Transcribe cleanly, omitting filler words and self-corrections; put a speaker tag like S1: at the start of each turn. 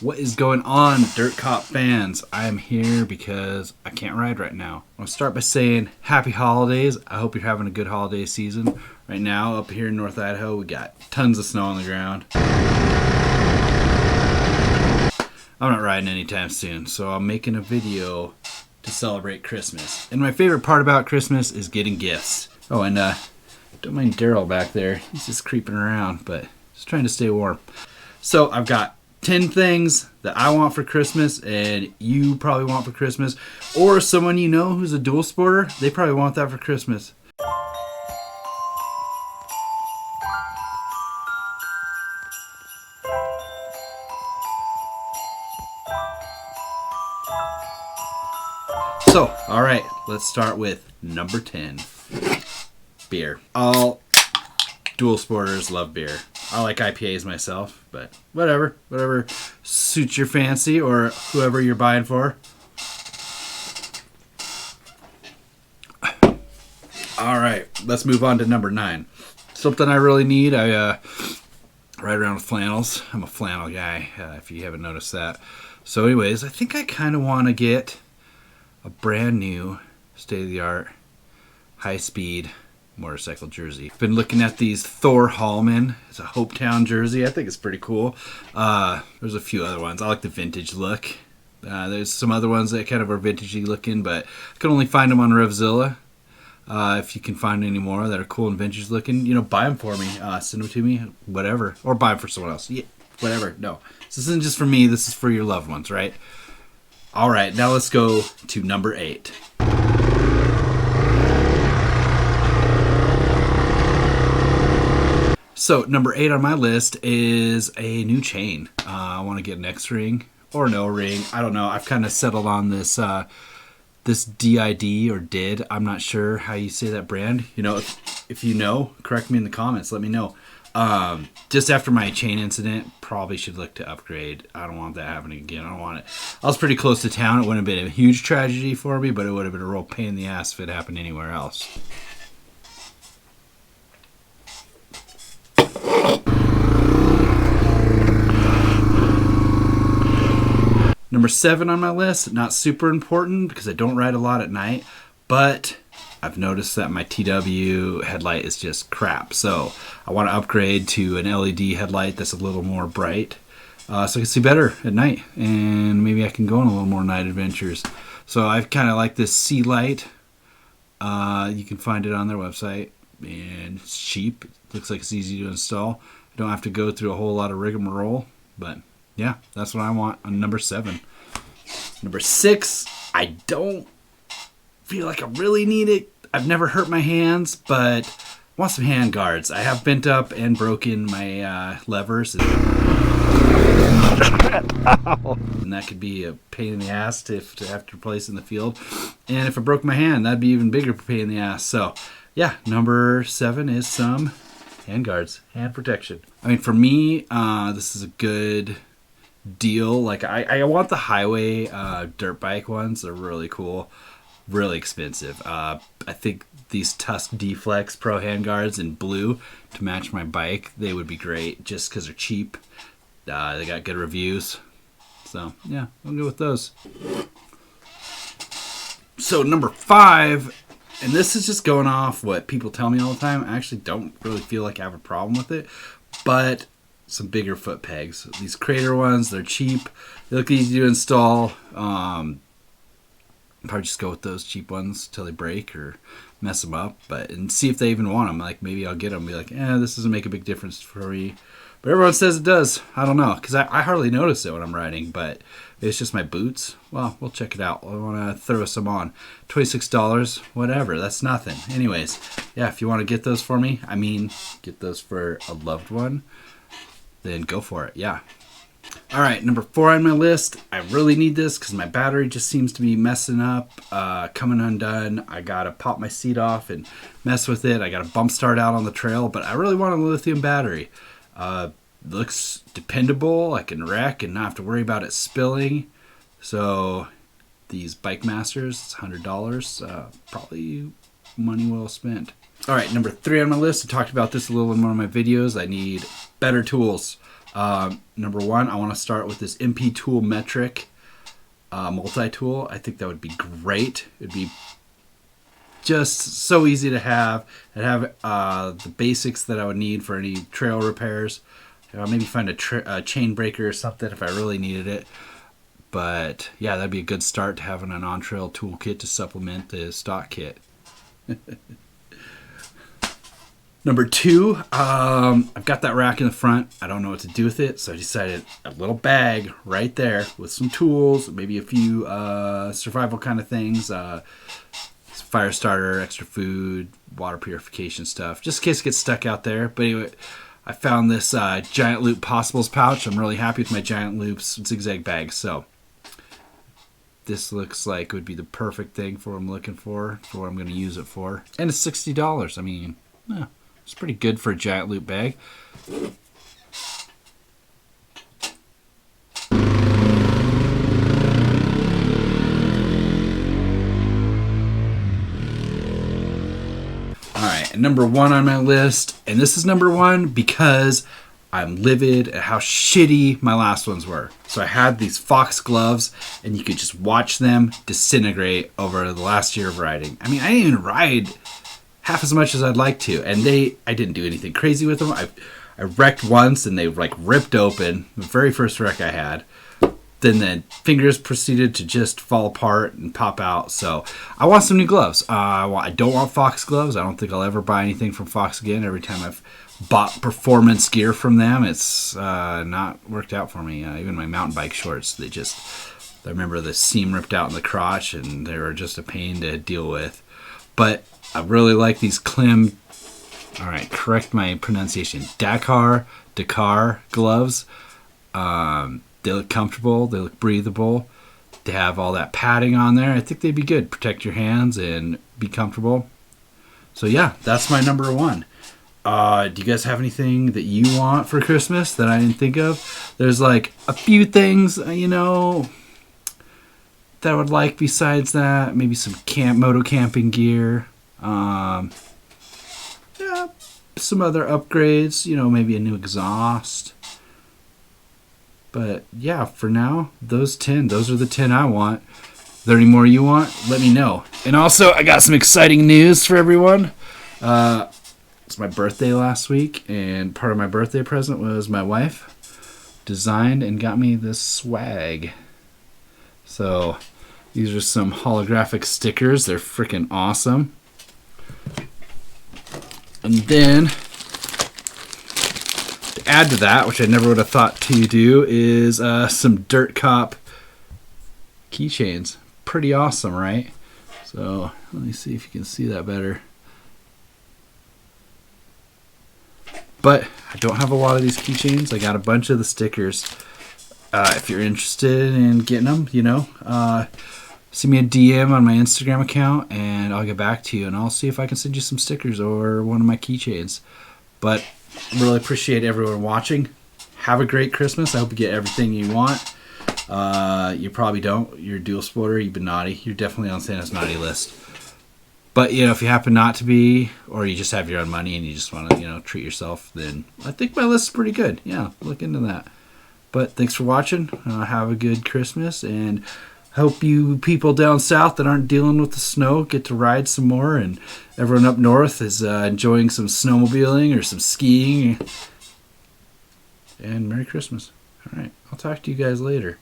S1: What is going on, Dirt Cop fans? I am here because I can't ride right now. I want to start by saying happy holidays. I hope you're having a good holiday season. Right now, up here in North Idaho, we got tons of snow on the ground. I'm not riding anytime soon, so I'm making a video to celebrate Christmas. And my favorite part about Christmas is getting gifts. Oh, and don't mind Daryl back there. He's just creeping around, but just trying to stay warm. So I've got 10 things that I want for Christmas and you probably want for Christmas, or someone you know who's a dual sporter, they probably want that for Christmas. So, alright, let's start with number 10. Beer. All dual sporters love beer. I like IPAs myself, but whatever suits your fancy or whoever you're buying for. All right, let's move on to number 9. Something I really need. I ride around with flannels. I'm a flannel guy, if you haven't noticed that. So anyways, I think I kind of want to get a brand new, state-of-the-art, high-speed motorcycle jersey. Been looking at these Thor Hallman. It's a Hopetown jersey. I think it's pretty cool. There's a few other ones. I like the vintage look. There's some other ones that kind of are vintagey looking, but I can only find them on RevZilla. If you can find any more that are cool and vintage looking, you know, buy them for me. Send them to me, whatever. Or buy them for someone else. Yeah, whatever. No. This isn't just for me. This is for your loved ones, right? All right, now let's go to number 8. So, number 8 on my list is a new chain. I want to get an X ring or no ring. I don't know. I've kind of settled on this this DID or DID. I'm not sure how you say that brand. You know, if you know, correct me in the comments. Let me know. Just after my chain incident, probably should look to upgrade. I don't want that happening again. I don't want it. I was pretty close to town. It wouldn't have been a huge tragedy for me, but it would have been a real pain in the ass if it happened anywhere else. Number 7 on my list, not super important because I don't ride a lot at night, but I've noticed that my TW headlight is just crap. So I want to upgrade to an LED headlight that's a little more bright so I can see better at night, and maybe I can go on a little more night adventures. So I kind of like this Sea Light. You can find it on their website, and it's cheap. It looks like it's easy to install. I don't have to go through a whole lot of rigmarole, but yeah, that's what I want on number 7. Number 6, I don't feel like I really need it. I've never hurt my hands, but I want some hand guards. I have bent up and broken my levers. And that could be a pain in the ass to have to replace in the field. And if I broke my hand, that'd be even bigger pain in the ass. So yeah, number 7 is some hand guards, hand protection. I mean, for me, this is a good deal. Like I want the highway dirt bike ones. They're really cool, really expensive. I think these Tusk D-Flex Pro handguards in blue to match my bike, they would be great just because they're cheap. They got good reviews. So yeah, I'll go with those. So number 5, and this is just going off what people tell me all the time. I actually don't really feel like I have a problem with it, but some bigger foot pegs. These Crater ones, they're cheap. They look easy to install. Probably just go with those cheap ones till they break or mess them up, and see if they even want them. Like maybe I'll get them and be like, this doesn't make a big difference for me. But everyone says it does. I don't know, because I hardly notice it when I'm riding, but it's just my boots. Well, we'll check it out. I want to throw some on. $26, whatever. That's nothing. Anyways, yeah, if you want to get those for me, I mean, get those for a loved one, then go for it. Yeah. All right, number 4 on my list. I really need this because my battery just seems to be messing up, coming undone. I got to pop my seat off and mess with it. I got to bump start out on the trail, but I really want a lithium battery. Looks dependable. I can wreck and not have to worry about it spilling. So these Bike Masters, it's $100. Probably money well spent. All right, number 3 on my list. I talked about this a little in one of my videos. I need better tools. Number one, I want to start with this MP Tool Metric multi-tool. I think that would be great. It'd be just so easy to have. I'd have the basics that I would need for any trail repairs. Maybe find a chain breaker or something if I really needed it. But yeah, that'd be a good start to having an on-trail toolkit to supplement the stock kit. Number two, I've got that rack in the front. I don't know what to do with it, so I decided a little bag right there with some tools, maybe a few survival kind of things, fire starter, extra food, water purification stuff, just in case it gets stuck out there. But anyway, I found this Giant Loop Possibles pouch. I'm really happy with my Giant Loops zigzag bag, so this looks like it would be the perfect thing for what I'm looking for what I'm going to use it for. And it's $60. I mean, yeah, it's pretty good for a Giant Loop bag. Alright, and number one on my list, and this is number one because I'm livid at how shitty my last ones were. So I had these Fox gloves, and you could just watch them disintegrate over the last year of riding. I mean, I didn't even ride half as much as I'd like to, and I didn't do anything crazy with them. I wrecked once, and they like ripped open, the very first wreck I had. Then the fingers proceeded to just fall apart and pop out. So I want some new gloves. I don't want Fox gloves. I don't think I'll ever buy anything from Fox again. Every time I've bought performance gear from them, it's not worked out for me. Even my mountain bike shorts, I remember the seam ripped out in the crotch, and they were just a pain to deal with. But I really like these Klim, all right, correct my pronunciation, Dakar gloves. They look comfortable. They look breathable. They have all that padding on there. I think they'd be good. Protect your hands and be comfortable. So yeah, that's my number one. Do you guys have anything that you want for Christmas that I didn't think of? There's like a few things, that I would like besides that. Maybe some moto camping gear. Yeah, some other upgrades. Maybe a new exhaust. But yeah, for now, those are the 10 I want. Is there any more you want? Let me know. And also, I got some exciting news for everyone. It's my birthday last week, and part of my birthday present was my wife designed and got me this swag. So these are some holographic stickers. They're freaking awesome. And then add to that, which I never would have thought to do, is some Dirt Cop keychains. Pretty awesome, right? So let me see if you can see that better. But I don't have a lot of these keychains. I got a bunch of the stickers. If you're interested in getting them, send me a DM on my Instagram account, and I'll get back to you, and I'll see if I can send you some stickers or one of my keychains. But really appreciate everyone watching. Have a great Christmas. I hope you get everything you want. You probably don't. You're a dual sporter. You've been naughty. You're definitely on Santa's naughty list. But, if you happen not to be, or you just have your own money and you just want to, treat yourself, then I think my list is pretty good. Yeah, look into that. But thanks for watching. Have a good Christmas, and hope you people down south that aren't dealing with the snow get to ride some more, and everyone up north is enjoying some snowmobiling or some skiing. And Merry Christmas. All right, I'll talk to you guys later.